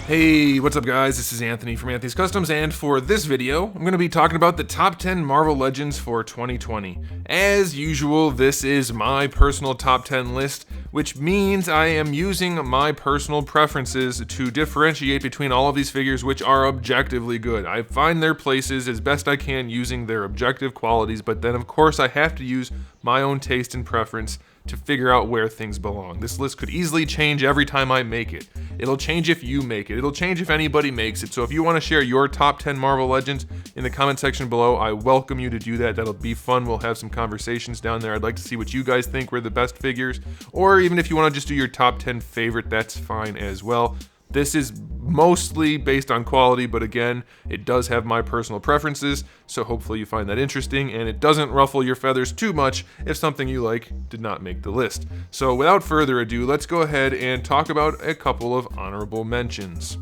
Hey, what's up guys? This is Anthony from Anthony's Customs, and for this video, I'm going to be talking about the top 10 Marvel Legends for 2020. As usual, this is my personal top 10 list, which means I am using my personal preferences to differentiate between all of these figures, which are objectively good. I find their places as best I can using their objective qualities, but then of course I have to use my own taste and preference to figure out where things belong. This list could easily change every time I make it. It'll change if you make it. It'll change if anybody makes it. So if you want to share your top 10 Marvel Legends in the comment section below, I welcome you to do that. That'll be fun. We'll have some conversations down there. I'd like to see what you guys think were the best figures. Or even if you want to just do your top 10 favorite, that's fine as well. This is mostly based on quality, but again, it does have my personal preferences, so hopefully you find that interesting, and it doesn't ruffle your feathers too much if something you like did not make the list. So without further ado, let's go ahead and talk about a couple of honorable mentions.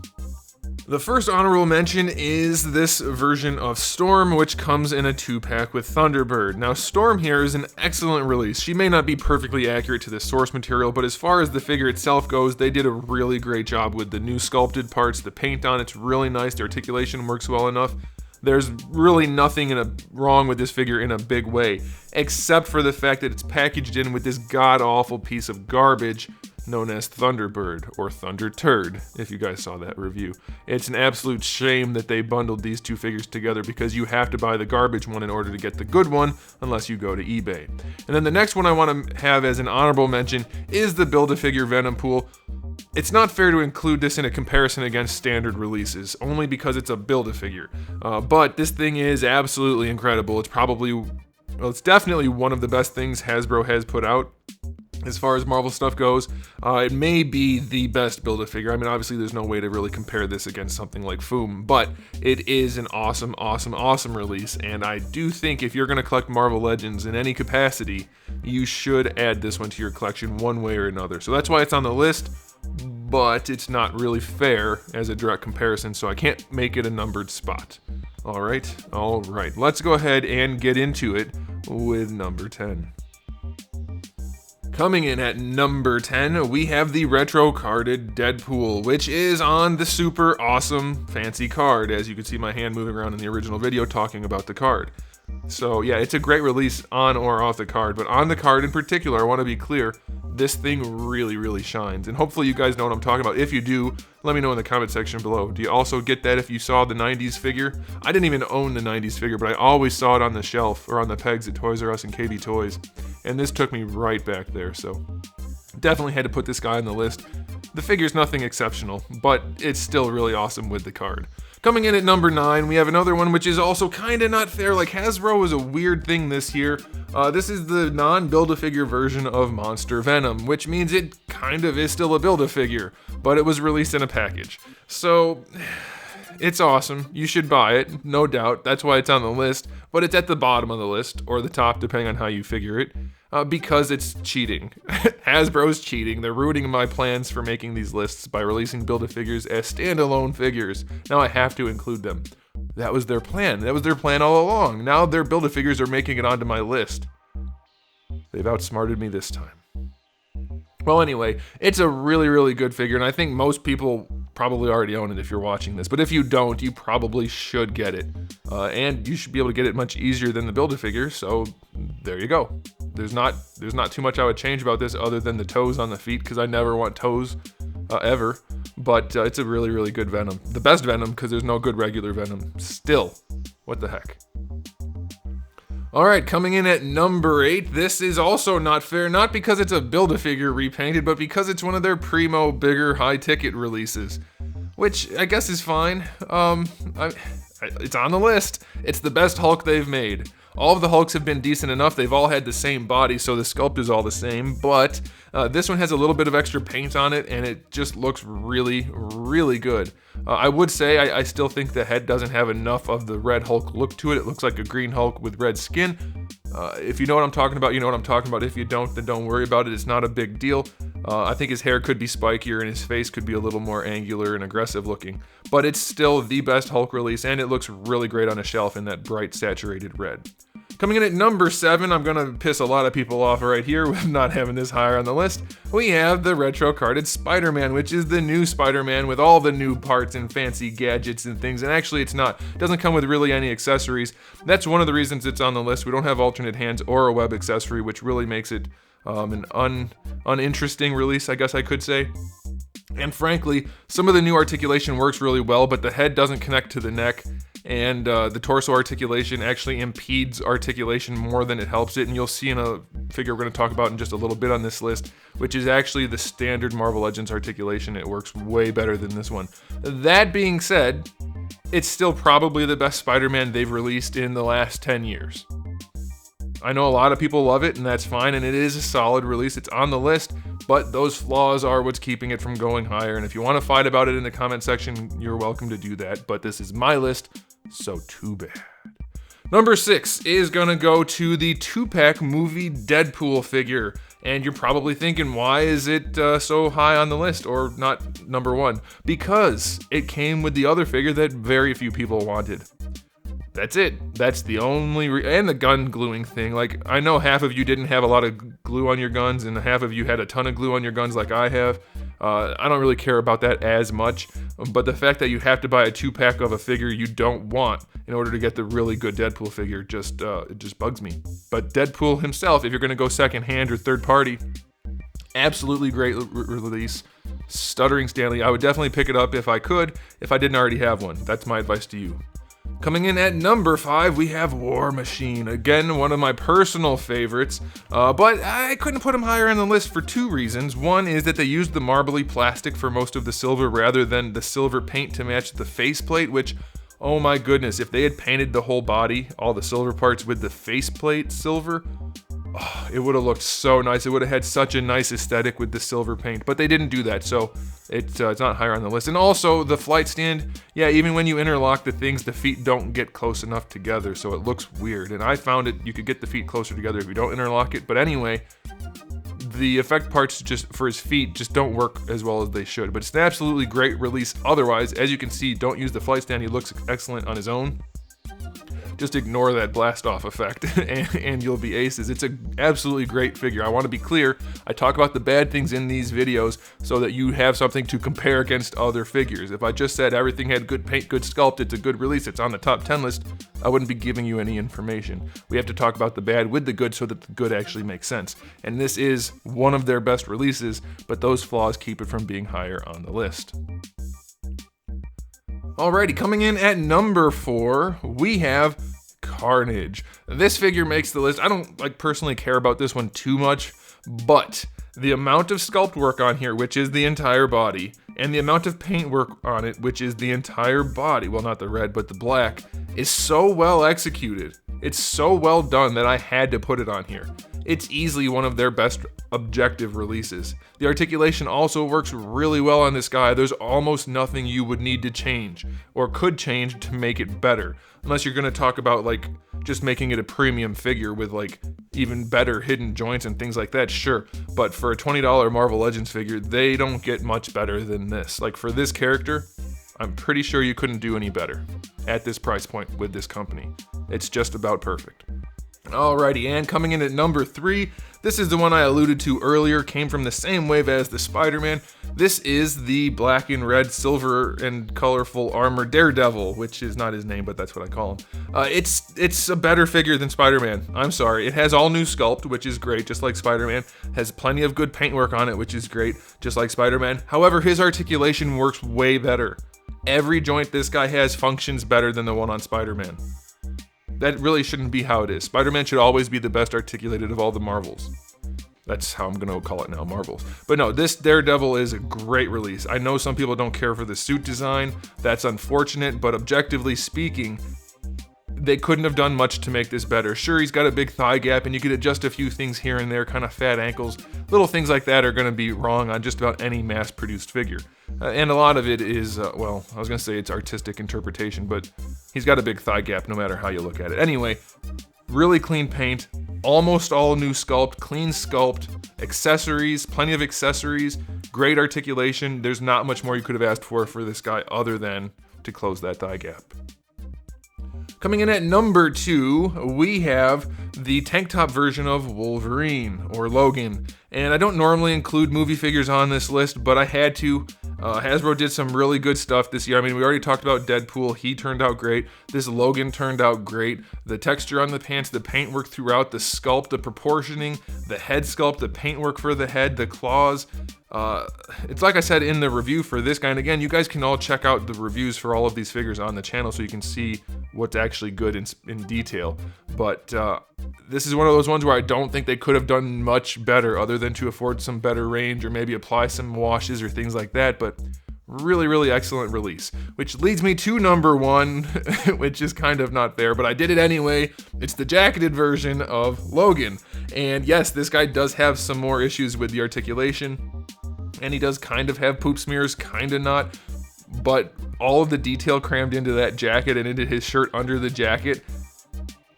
The first honorable mention is this version of Storm, which comes in a 2-pack with Thunderbird. Now, Storm here is an excellent release. She may not be perfectly accurate to the source material, but as far as the figure itself goes, they did a really great job with the new sculpted parts. The paint on it's really nice. The articulation works well enough. There's really nothing wrong with this figure in a big way, except for the fact that it's packaged in with this god-awful piece of garbage known as Thunderbird, or Thunder Turd, if you guys saw that review. It's an absolute shame that they bundled these two figures together because you have to buy the garbage one in order to get the good one, unless you go to eBay. And then the next one I want to have as an honorable mention is the Build-A-Figure Venom Pool. It's not fair to include this in a comparison against standard releases, only because it's a Build-A-Figure. But this thing is absolutely incredible. It's definitely one of the best things Hasbro has put out. As far as Marvel stuff goes, it may be the best Build-A-Figure. I mean, obviously there's no way to really compare this against something like Foom, but it is an awesome, awesome, awesome release, and I do think if you're going to collect Marvel Legends in any capacity, you should add this one to your collection one way or another. So that's why it's on the list, but it's not really fair as a direct comparison, so I can't make it a numbered spot. All right, let's go ahead and get into it with number 10. Coming in at number 10, we have the retro carded Deadpool, which is on the super awesome fancy card, as you can see my hand moving around in the original video talking about the card. So yeah, it's a great release on or off the card, but on the card in particular, I want to be clear, this thing really, really shines. And hopefully you guys know what I'm talking about. If you do, let me know in the comment section below. Do you also get that if you saw the 90s figure? I didn't even own the 90s figure, but I always saw it on the shelf or on the pegs at Toys R Us and KB Toys. And this took me right back there, so definitely had to put this guy on the list. The figure's nothing exceptional, but it's still really awesome with the card. Coming in at number 9, we have another one which is also kinda not fair. Like, Hasbro was a weird thing this year. This is the non-Build-A-Figure version of Monster Venom, which means it kind of is still a Build-A-Figure, but it was released in a package. So, it's awesome. You should buy it, no doubt. That's why it's on the list, but it's at the bottom of the list, or the top, depending on how you figure it, because it's cheating. Hasbro's cheating. They're ruining my plans for making these lists by releasing Build-A-Figures as standalone figures. Now I have to include them. That was their plan. That was their plan all along. Now their Build-A-Figures are making it onto my list. They've outsmarted me this time. Well, anyway, it's a really, really good figure, and I think most people probably already own it if you're watching this. But if you don't, you probably should get it. And you should be able to get it much easier than the Build-A-Figure, so there you go. There's not too much I would change about this other than the toes on the feet, because I never want toes, ever. But it's a really, really good Venom. The best Venom, because there's no good regular Venom. Still, what the heck. Alright, coming in at number 8, this is also not fair, not because it's a Build-A-Figure repainted, but because it's one of their primo, bigger, high-ticket releases. Which, I guess is fine. It's on the list. It's the best Hulk they've made. All of the Hulks have been decent enough. They've all had the same body, so the sculpt is all the same, but this one has a little bit of extra paint on it, and it just looks really, really good. I would say I still think the head doesn't have enough of the Red Hulk look to it. It looks like a green Hulk with red skin. If you know what I'm talking about, you know what I'm talking about. If you don't, then don't worry about it. It's not a big deal. I think his hair could be spikier and his face could be a little more angular and aggressive looking. But it's still the best Hulk release, and it looks really great on a shelf in that bright, saturated red. Coming in at number 7, I'm gonna piss a lot of people off right here with not having this higher on the list. We have the retro carded Spider-Man, which is the new Spider-Man with all the new parts and fancy gadgets and things. And actually, it doesn't come with really any accessories. That's one of the reasons it's on the list. We don't have alternate hands or a web accessory, which really makes it an uninteresting release, I guess I could say. And frankly, some of the new articulation works really well, but the head doesn't connect to the neck, and the torso articulation actually impedes articulation more than it helps it. And you'll see in a figure we're going to talk about in just a little bit on this list, which is actually the standard Marvel Legends articulation. It works way better than this one. That being said, it's still probably the best Spider-Man they've released in the last 10 years. I know a lot of people love it, and that's fine, and it is a solid release. It's on the list, but those flaws are what's keeping it from going higher. And if you want to fight about it in the comment section, you're welcome to do that, but this is my list, so too bad. Number 6 is gonna go to the 2-pack movie Deadpool figure. And you're probably thinking, why is it so high on the list, or not number 1? Because it came with the other figure that very few people wanted. That's it. That's the only and the gun gluing thing. Like, I know half of you didn't have a lot of glue on your guns, and half of you had a ton of glue on your guns like I have. I don't really care about that as much, but the fact that you have to buy a 2-pack of a figure you don't want in order to get the really good Deadpool figure it just bugs me. But Deadpool himself, if you're going to go secondhand or third party, absolutely great release. Stuttering Stanley. I would definitely pick it up if I could, if I didn't already have one. That's my advice to you. Coming in at number 5, we have War Machine. Again, one of my personal favorites, but I couldn't put him higher on the list for 2 reasons. One is that they used the marbly plastic for most of the silver rather than the silver paint to match the faceplate, which, oh my goodness, if they had painted the whole body, all the silver parts with the faceplate silver, it would have looked so nice. It would have had such a nice aesthetic with the silver paint, but they didn't do that, so it's not higher on the list. And also, the flight stand, yeah, even when you interlock the things, the feet don't get close enough together, so it looks weird. And I found you could get the feet closer together if you don't interlock it, but anyway, the effect parts just for his feet just don't work as well as they should. But it's an absolutely great release otherwise. As you can see, don't use the flight stand. He looks excellent on his own. Just ignore that blast off effect and you'll be aces. It's an absolutely great figure. I want to be clear, I talk about the bad things in these videos so that you have something to compare against other figures. If I just said everything had good paint, good sculpt, it's a good release, it's on the top 10 list, I wouldn't be giving you any information. We have to talk about the bad with the good so that the good actually makes sense. And this is one of their best releases, but those flaws keep it from being higher on the list. Alrighty, coming in at number 4, we have Carnage. This figure makes the list. I don't personally care about this one too much, but the amount of sculpt work on here, which is the entire body, and the amount of paint work on it, which is the entire body, well, not the red, but the black, is so well executed. It's so well done that I had to put it on here. It's easily one of their best objective releases. The articulation also works really well on this guy. There's almost nothing you would need to change or could change to make it better. Unless you're going to talk about just making it a premium figure with even better hidden joints and things like that, sure. But for a $20 Marvel Legends figure, they don't get much better than this. For this character, I'm pretty sure you couldn't do any better at this price point with this company. It's just about perfect. Alrighty, and coming in at number 3, this is the one I alluded to earlier, came from the same wave as the Spider-Man. This is the black and red, silver and colorful armor Daredevil, which is not his name, but that's what I call him. It's a better figure than Spider-Man. I'm sorry. It has all new sculpt, which is great, just like Spider-Man. Has plenty of good paintwork on it, which is great, just like Spider-Man. However, his articulation works way better. Every joint this guy has functions better than the one on Spider-Man. That really shouldn't be how it is. Spider-Man should always be the best articulated of all the Marvels. That's how I'm going to call it now, Marvels. But no, this Daredevil is a great release. I know some people don't care for the suit design. That's unfortunate, but objectively speaking, they couldn't have done much to make this better. Sure, he's got a big thigh gap, and you could adjust a few things here and there, kind of fat ankles. Little things like that are going to be wrong on just about any mass-produced figure. And a lot of it is, I was going to say it's artistic interpretation, but he's got a big thigh gap no matter how you look at it. Anyway, really clean paint, almost all new sculpt, clean sculpt, accessories, plenty of accessories, great articulation. There's not much more you could have asked for this guy other than to close that thigh gap. Coming in at number 2, we have the tank top version of Wolverine, or Logan. And I don't normally include movie figures on this list, but I had to. Hasbro did some really good stuff this year. I mean, we already talked about Deadpool. He turned out great. This Logan turned out great. The texture on the pants, the paintwork throughout, the sculpt, the proportioning, the head sculpt, the paintwork for the head, the claws. It's like I said in the review for this guy, and again, you guys can all check out the reviews for all of these figures on the channel so you can see what's actually good in detail. But this is one of those ones where I don't think they could have done much better other than to afford some better range or maybe apply some washes or things like that, but really, really excellent release. Which leads me to number 1, which is kind of not fair, but I did it anyway. It's the jacketed version of Logan. And yes, this guy does have some more issues with the articulation, and he does kind of have poop smears, kind of not, but all of the detail crammed into that jacket and into his shirt under the jacket,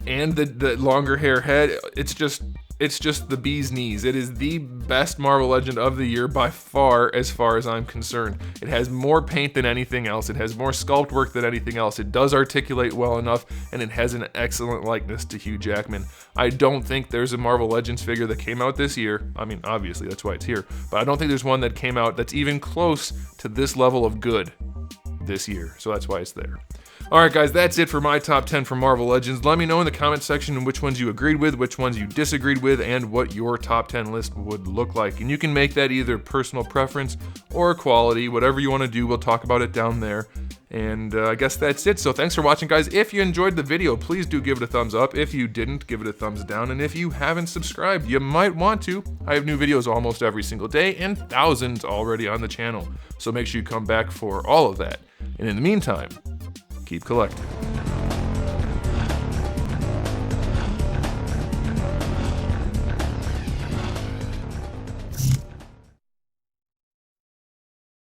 and the longer hair head, it's just the bee's knees. It is the best Marvel Legend of the year by far as I'm concerned. It has more paint than anything else. It has more sculpt work than anything else. It does articulate well enough, and it has an excellent likeness to Hugh Jackman. I don't think there's a Marvel Legends figure that came out this year. I mean, obviously, that's why it's here. But I don't think there's one that came out that's even close to this level of good this year. So that's why it's there. Alright guys, that's it for my top 10 for Marvel Legends. Let me know in the comment section which ones you agreed with, which ones you disagreed with, and what your top 10 list would look like. And you can make that either personal preference or quality, whatever you want to do. We'll talk about it down there. And I guess that's it. So thanks for watching, guys. If you enjoyed the video, please do give it a thumbs up. If you didn't, give it a thumbs down. And if you haven't subscribed, you might want to. I have new videos almost every single day and thousands already on the channel. So make sure you come back for all of that. And in the meantime, keep collecting.